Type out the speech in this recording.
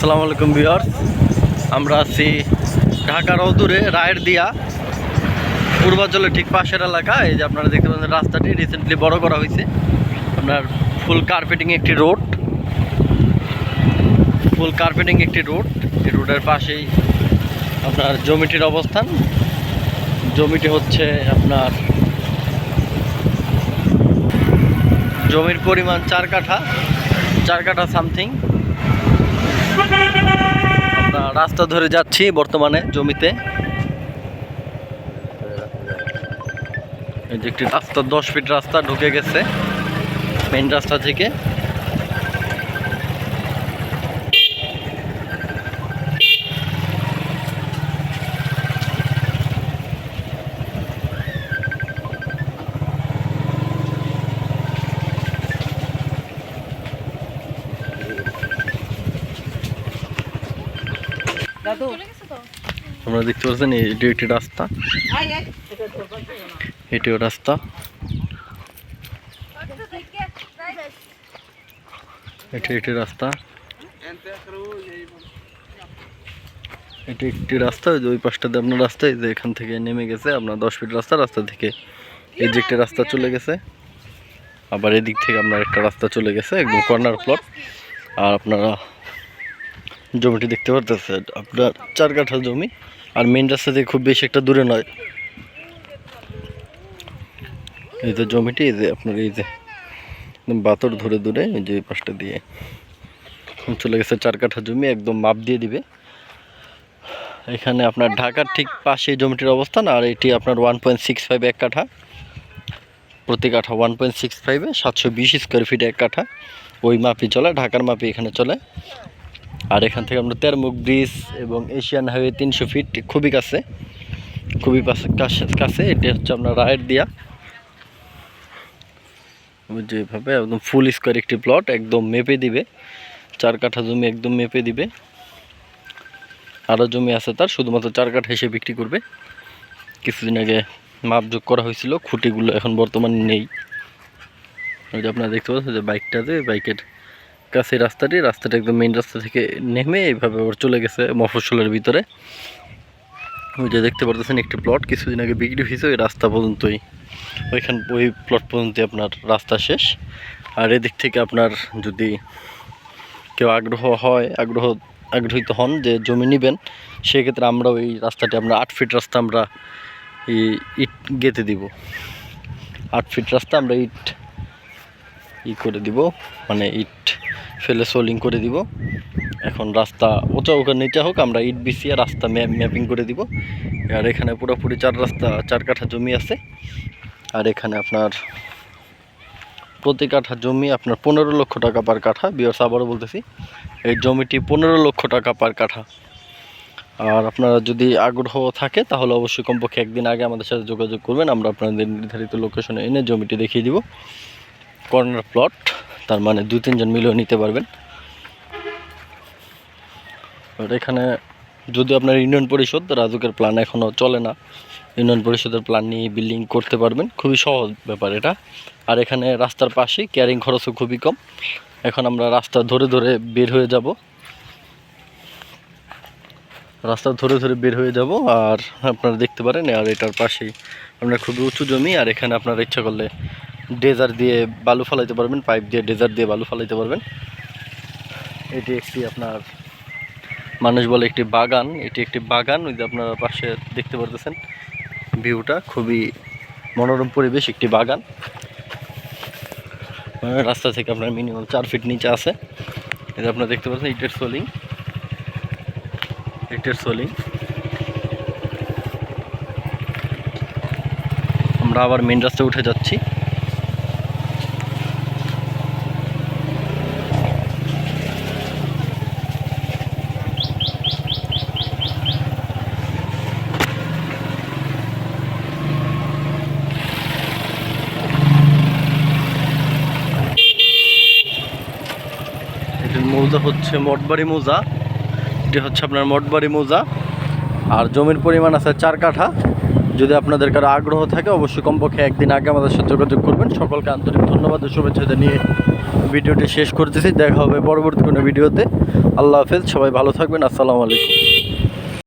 আসসালামু আলাইকুম ভিউয়ার্স, আমরা আছি ঢাকার অদূরে রায়ের দিয়া পূর্বাঞ্চলের ঠিক পাশের এলাকা। এই যে আপনারা দেখতে পাচ্ছেন রাস্তাটি রিসেন্টলি বড় করা হয়েছে। আপনার ফুল কার্পেটিং একটি রোড, এই রোডের পাশেই আপনার জমিটির অবস্থান। জমিটি হচ্ছে আপনার জমির পরিমাণ 4 কাঠা সামথিং। আমরা রাস্তা ধরে যাচ্ছি বর্তমানে জমিতে। এই যে একটি রাস্তা, 10 ফিট রাস্তা ঢুকে গেছে মেইন রাস্তা থেকে। আমরা দেখতে পাচ্ছেন এটি একটি রাস্তা, এটিও রাস্তা। এটি একটি রাস্তা, এটি একটি রাস্তা। ওই পাশটাতে আপনার রাস্তা, এই যে এখান থেকে নেমে গেছে আপনার 10 ফিট রাস্তা থেকে এই যে একটি রাস্তা চলে গেছে। আবার এদিক থেকে আপনার একটা রাস্তা চলে গেছে, একদম কর্নার প্লট। আর আপনারা জমিটি দেখতে পারতেছেন, আপনার 4 কাঠা জমি। আর মেইন রাস্তা থেকে খুব বেশি একটা দূরে নয়। এই যে জমিটি, এই যে আপনার এই যে বাতর ধরে দূরে এই যে পাশটা দিয়ে চলে গেছে 4 কাঠা জমি, একদম মাপ দিয়ে দিবে। এখানে আপনার ঢাকার ঠিক পাশে জমিটির অবস্থান। আর এটি আপনার 1.65 এক কাঠা, প্রতি কাঠা 1.65-এ 720 স্কোয়ার ফিট এক কাঠা। ওই মাপই চলে, ঢাকার মাপই এখানে চলে। আর এখান থেকে আমরা তেরমুখ ব্রিজ এবং এশিয়ান হাইওয়ে 300 ফিট, খুবই কাছে, কাছে। এটি হচ্ছে আপনার রায়ের দিয়া। যেভাবে একদম ফুল স্কোয়ার একটি প্লট, একদম মেপে দিবে। 4 কাঠা জমি একদম মেপে দিবে। আরও জমি আছে তার, শুধুমাত্র 4 কাঠা এসে বিক্রি করবে। কিছুদিন আগে মাপযোগ করা হয়েছিল, খুঁটিগুলো এখন বর্তমানে নেই। ওই যে আপনারা দেখতে পাচ্ছেন যে বাইকটাতে, বাইকের কাছে রাস্তাটা একদম মেইন রাস্তা থেকে নেমে এইভাবে আবার চলে গেছে মফস্বলের ভিতরে। ওই যে দেখতে পারতেছেন একটি প্লট কিছুদিন আগে বিক্রি হয়েছে ওই রাস্তা পর্যন্তই, ওই প্লট পর্যন্ত আপনার রাস্তা শেষ। আর এদিক থেকে আপনার যদি কেউ আগ্রহিত হন যে জমি নেবেন, সেক্ষেত্রে আমরা ওই রাস্তাটি আমরা 8 ফিট রাস্তা আমরা ইট গেঁথে দিব। 8 ফিট রাস্তা আমরা ইট করে দিব, মানে ইট ফেলে সোলিং করে দিব। এখন রাস্তা উঁচা হোক আর নিচা হোক, আমরা ইট বিছিয়ে রাস্তা ম্যাপিং করে দিব। আর এখানে পুরোপুরি 4 কাঠা জমি আছে। আর এখানে আপনার প্রতি কাঠা জমি আপনার 15 লক্ষ টাকা পার কাঠা। বিয়ার্স, আবারও বলতেছি, এই জমিটি 15 লক্ষ টাকা পার কাঠা। আর আপনারা যদি আগ্রহ থাকে তাহলে অবশ্যই কমপক্ষে একদিন আগে আমাদের সাথে যোগাযোগ করবেন। আমরা আপনাদের নির্ধারিত লোকেশনে এনে জমিটি দেখিয়ে দিব। কর্নার প্লট, তার মানে 2-3 জন মিলেও নিতে পারবেন। আর এখানে যদি আপনার ইউনিয়ন পরিষদ, রাজুকের প্ল্যান এখনও চলে না, ইউনিয়ন পরিষদের প্ল্যান নিয়ে বিল্ডিং করতে পারবেন, খুবই সহজ ব্যাপার এটা। আর এখানে রাস্তার পাশে ক্যারিং খরচও খুবই কম। এখন আমরা রাস্তা ধরে বের হয়ে যাব, আর আপনারা দেখতে পারেন। আর এটার পাশেই আপনার খুবই উঁচু জমি। আর এখানে আপনারা ইচ্ছা করলে ডেজার দিয়ে বালু ফালাইতে পারবেন, পাইপ দিয়ে ডেজার দিয়ে বালু ফালাইতে পারবেন। এটি একটি আপনার মানুষ বলে একটি বাগান, ওই যে আপনারা পাশে দেখতে পারতেছেন ভিউটা, খুবই মনোরম পরিবেশ, একটি বাগান। রাস্তা থেকে আপনার মিনিমাম 4 ফিট নিচে আছে। এটা আপনারা দেখতে পাচ্ছেন ইটের সোলিং। আমরা আবার মেন রাস্তায় উঠে যাচ্ছি। মৌজা হচ্ছে মঠবাড়ি মৌজা, এটি হচ্ছে আপনার মঠবাড়ি মৌজা। আর জমির পরিমাণ আছে 4 কাঠা। যদি আপনাদের কারো আগ্রহ থাকে অবশ্যই কমপক্ষে একদিন আগে আমাদের সাথে যোগাযোগ করবেন। সকলকে আন্তরিক ধন্যবাদ ও শুভেচ্ছা জানিয়ে ভিডিওটি শেষ করতেছি। দেখা হবে পরবর্তী কোনো ভিডিওতে। আল্লাহ হাফেজ, সবাই ভালো থাকবেন। আসসালামু আলাইকুম।